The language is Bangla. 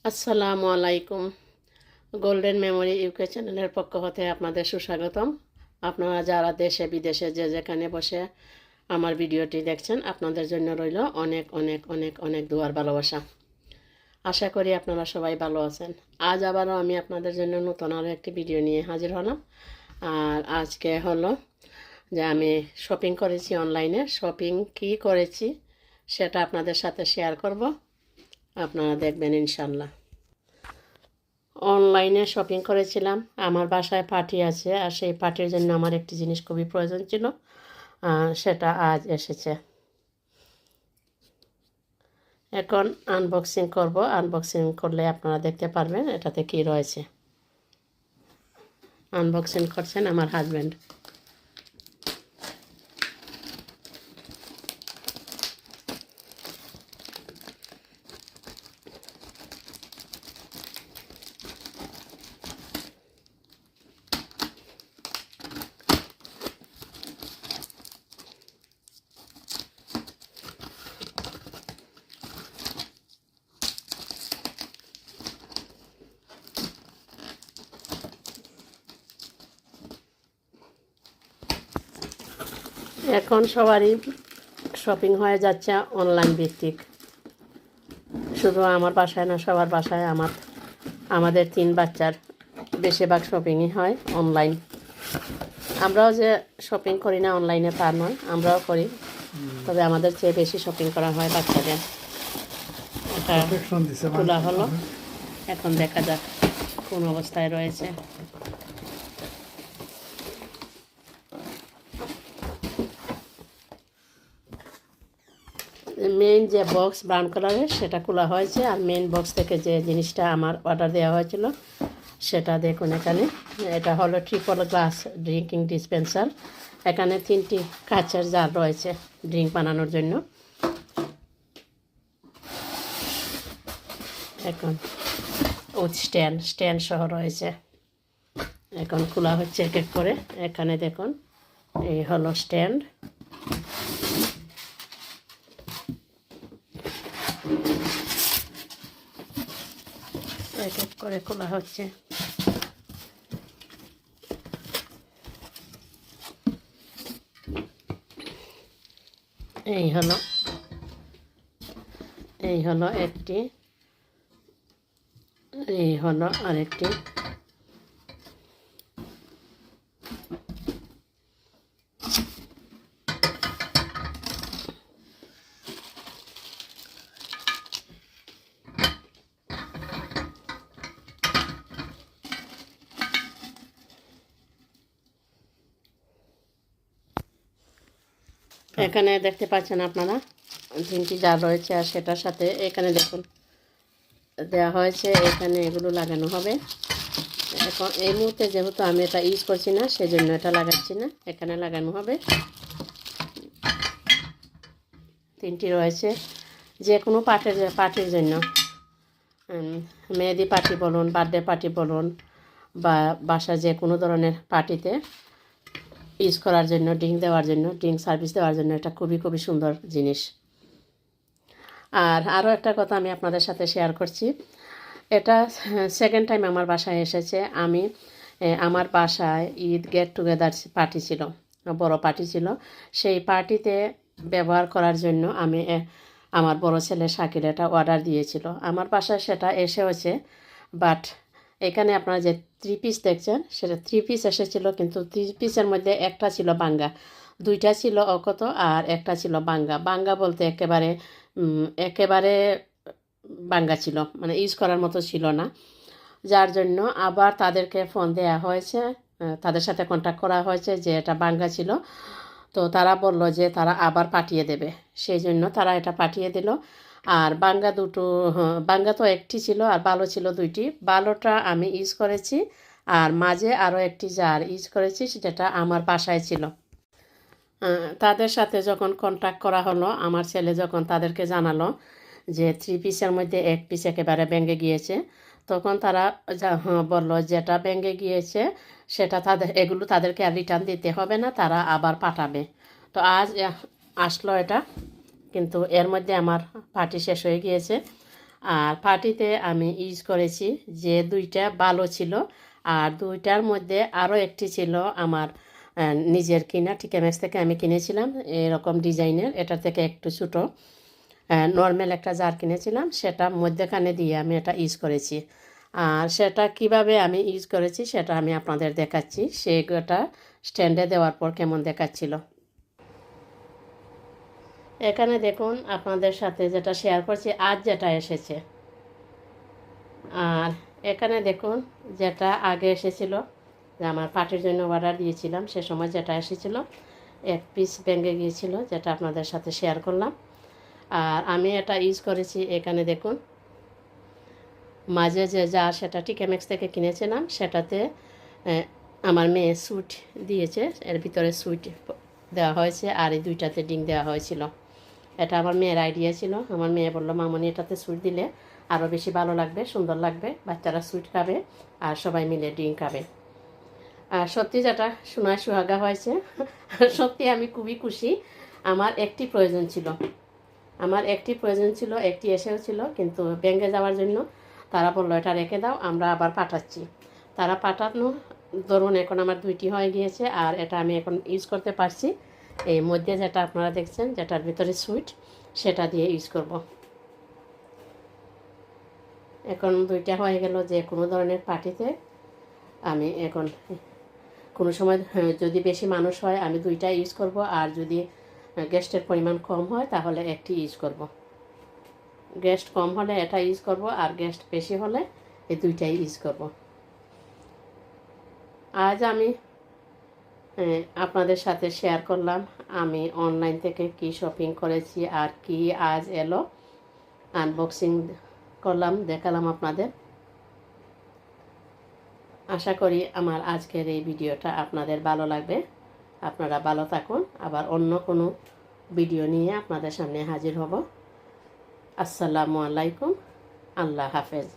আসসালামু আলাইকুম। গোল্ডেন মেমোরি ইউকে চ্যানেলের পক্ষ হতে আপনাদের সুস্বাগতম। আপনারা যারা দেশে বিদেশে যে যেখানে বসে আমার ভিডিওটি দেখছেন, আপনাদের জন্য রইল অনেক অনেক অনেক অনেক দুয়ার ভালোবাসা। আশা করি আপনারা সবাই ভালো আছেন। আজ আবারও আমি আপনাদের জন্য নতুন আরও একটি ভিডিও নিয়ে হাজির হলাম। আর আজকে হলো যে আমি শপিং করেছি অনলাইনে। শপিং কী করেছি সেটা আপনাদের সাথে শেয়ার করব, আপনারা দেখবেন ইনশাল্লাহ। অনলাইনে শপিং করেছিলাম। আমার বাসায় পার্টি আছে, আর সেই পার্টির জন্য আমার একটি জিনিস খুবই প্রয়োজন ছিল, সেটা আজ এসেছে। এখন আনবক্সিং করব। আনবক্সিং করলে আপনারা দেখতে পারবেন এটাতে কি রয়েছে। আনবক্সিং করছেন আমার হাজব্যান্ড। এখন সবারই শপিং হয়ে যাচ্ছে অনলাইন ভিত্তিক। শুধু আমার বাসায় না, সবার বাসায় আমাদের 3 বাচ্চার বেশিরভাগ শপিংই হয় অনলাইন। আমরাও যে শপিং করি না অনলাইনে তা নয়, আমরাও করি, তবে আমাদের চেয়ে বেশি শপিং করা হয় বাচ্চাদের। এটা খোলা হলো, এখন দেখা যাক কোন অবস্থায় রয়েছে। মেইন যে বক্স ব্রাউন কালারের সেটা খোলা হয়েছে, আর মেইন বক্স থেকে যে জিনিসটা আমার অর্ডার দেওয়া হয়েছিল সেটা দেখুন এখানে। এটা হলো ট্রিপল গ্লাস ড্রিঙ্কিং ডিসপেন্সার। এখানে 3টি কাচের জার রয়েছে ড্রিঙ্ক বানানোর জন্য। এখন স্ট্যান্ড সহ রয়েছে। এখন খোলা হচ্ছে এক এক করে। এখানে দেখুন, এই হলো স্ট্যান্ড। এক এক করে খোলা হচ্ছে। এই হলো একটি, এই হলো আরেকটি। এখানে দেখতে পাচ্ছেন আপনারা 3টি জার রয়েছে, আর সেটার সাথে এখানে দেখুন দেওয়া হয়েছে, এখানে এগুলো লাগানো হবে। এখন এই মুহূর্তে যেহেতু আমি এটা ইউজ করছি না, সেজন্য এটা লাগাচ্ছি না, এখানে লাগানো হবে। 3টি রয়েছে, যে কোনো পার্টির জন্য, মেহেদি পার্টি বলুন, বার্থডে পার্টি বলুন, বা বাসা যে কোনো ধরনের পার্টিতে ইউজ করার জন্য, ড্রিঙ্ক সার্ভিস দেওয়ার জন্য এটা খুবই খুবই সুন্দর জিনিস। আর আরও একটা কথা আমি আপনাদের সাথে শেয়ার করছি। এটা সেকেন্ড টাইম আমার বাসায় এসেছে। আমার বাসায় ঈদ গেট টুগেদার পার্টি ছিল, বড় পার্টি ছিল। সেই পার্টিতে ব্যবহার করার জন্য আমি আমার বড় ছেলে শাকিল এটা অর্ডার দিয়েছিল। আমার বাসায় সেটা এসেছে, বাট এখানে আপনারা যে 3 পিস দেখছেন সেটা 3 পিস এসেছিল, কিন্তু 3 পিসের মধ্যে একটা ছিল বাঙ্গা, 2টা ছিল অকত, আর একটা ছিল বাঙ্গা বলতে একেবারে বাঙ্গা ছিল, মানে ইউজ করার মতো ছিল না। যার জন্য আবার তাদেরকে ফোন দেওয়া হয়েছে, তাদের সাথে কন্ট্যাক্ট করা হয়েছে যে এটা বাঙ্গা ছিল। তো তারা বলল যে তারা আবার পাঠিয়ে দেবে, সেই জন্য তারা এটা পাঠিয়ে দিল। আর বাঙ্গা তো একটি ছিল, আর ভালো ছিল 2টি। ভালোটা আমি ইউজ করেছি, আর মাঝে আরও একটি জার ইউজ করেছি, যেটা আমার বাসায় ছিল। তাদের সাথে যখন কন্ট্যাক্ট করা হলো, আমার ছেলে যখন তাদেরকে জানালো যে 3 পিসের মধ্যে 1 পিস একেবারে ভেঙে গিয়েছে, তখন তারা বলল যেটা ভেঙে গিয়েছে সেটা এগুলো তাদেরকে আর রিটার্ন দিতে হবে না, তারা আবার পাঠাবে। তো আজ আসলো এটা, কিন্তু এর মধ্যে আমার পার্টি শেষ হয়ে গিয়েছে। আর পার্টিতে আমি ইউজ করেছি যে দুইটা ভালো ছিল, আর দুইটার মধ্যে আরও একটি ছিল আমার নিজের কিনা, টিকেম্যাক্স থেকে আমি কিনেছিলাম এরকম ডিজাইনের, এটা থেকে একটু ছোটো নর্মাল একটা জার কিনেছিলাম, সেটা মধ্যেখানে দিয়ে আমি এটা ইউজ করেছি। আর সেটা কিভাবে আমি ইউজ করেছি সেটা আমি আপনাদের দেখাচ্ছি, সেটা স্ট্যান্ডে দেওয়ার পর কেমন দেখাচ্ছিল। এখানে দেখুন আপনাদের সাথে যেটা শেয়ার করছি আজ যেটা এসেছে, আর এখানে দেখুন যেটা আগে এসেছিল, যে আমার পার্টির জন্য অর্ডার দিয়েছিলাম সে সময় যেটা এসেছিল এক পিস ভেঙে গিয়েছিল, যেটা আপনাদের সাথে শেয়ার করলাম। আর আমি এটা ইউজ করেছি, এখানে দেখুন মাঝে যে যা সেটা টিকেম্যাক্স থেকে কিনেছিলাম, সেটাতে আমার মেয়ে সুইট দিয়েছে, এর ভিতরে সুইট দেওয়া হয়েছে আর এই দুইটাতে ডিং দেওয়া হয়েছিল। এটা আমার মেয়ের আইডিয়া ছিল, আমার মেয়ে বললো মামনি এটাতে সুইট দিলে আরও বেশি ভালো লাগবে, সুন্দর লাগবে, বাচ্চারা সুইট খাবে আর সবাই মিলে ডিং খাবে। আর সত্যি যেটা শোনায় সুহাগা হয়েছে, সত্যি আমি খুবই খুশি। আমার একটি প্রয়োজন ছিল, একটি এসেও ছিল, কিন্তু ব্যাঙ্কে যাওয়ার জন্য তারা বললো এটা রেখে দাও, আমরা আবার পাঠাচ্ছি। তারা পাঠানো ধরুন এখন আমার দুইটি হয়ে গিয়েছে, আর এটা আমি এখন ইউজ করতে পারছি। এই মধ্যে যেটা আপনারা দেখছেন যেটার ভিতরে সুইট, সেটা দিয়ে ইউজ করব। এখন দুইটা হয়ে গেল, যে কোনো ধরনের পার্টিতে আমি এখন কোনো সময় যদি বেশি মানুষ হয় আমি দুইটা ইউজ করব, আর যদি গেস্টের পরিমাণ কম হয় তাহলে একটি ইউজ করব। গেস্ট কম হলে এটা ইউজ করব, আর গেস্ট বেশি হলে এই দুইটাই ইউজ করব। আজ আমি আপনাদের সাথে শেয়ার করলাম আমি অনলাইন থেকে কি শপিং করেছি আর কি আজ এলো, আনবক্সিং করলাম, দেখালাম আপনাদের। আশা করি আমার আজকের এই ভিডিওটা আপনাদের ভালো লাগবে। আপনারা ভালো থাকুন, আবার অন্য কোনো ভিডিও নিয়ে আপনাদের সামনে হাজির হব। আসসালামু আলাইকুম, আল্লাহ হাফেজ।